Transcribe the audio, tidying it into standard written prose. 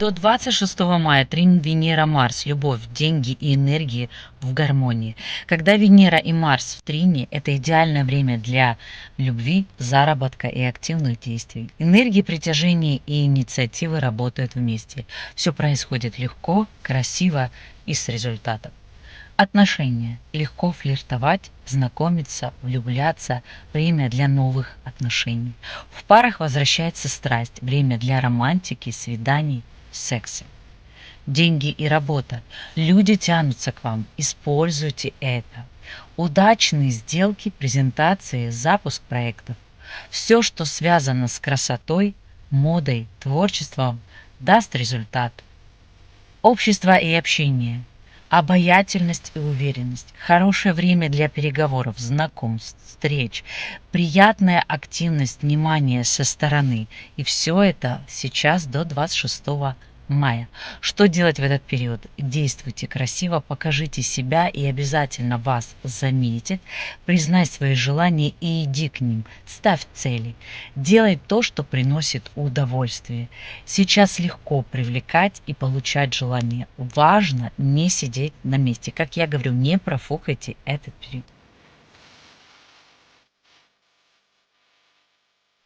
До 26 мая трин Венера-Марс, любовь, деньги и энергии в гармонии. Когда Венера и Марс в трине, это идеальное время для любви, заработка и активных действий. Энергии притяжения и инициативы работают вместе. Все происходит легко, красиво и с результатом. Отношения. Легко флиртовать, знакомиться, влюбляться. Время для новых отношений. В парах возвращается страсть. Время для романтики, свиданий, секса. Деньги и работа. Люди тянутся к вам. Используйте это. Удачные сделки, презентации, запуск проектов. Все, что связано с красотой, модой, творчеством, даст результат. Общество и общение. Обаятельность и уверенность. Хорошее время для переговоров, знакомств, встреч. Приятная активность, внимание со стороны. И все это сейчас до 26 мая. Что делать в этот период? Действуйте красиво, покажите себя и обязательно вас заметят. Признай свои желания и иди к ним. Ставь цели. Делай то, что приносит удовольствие. Сейчас легко привлекать и получать желание. Важно не сидеть на месте. Как я говорю, не профукайте этот период.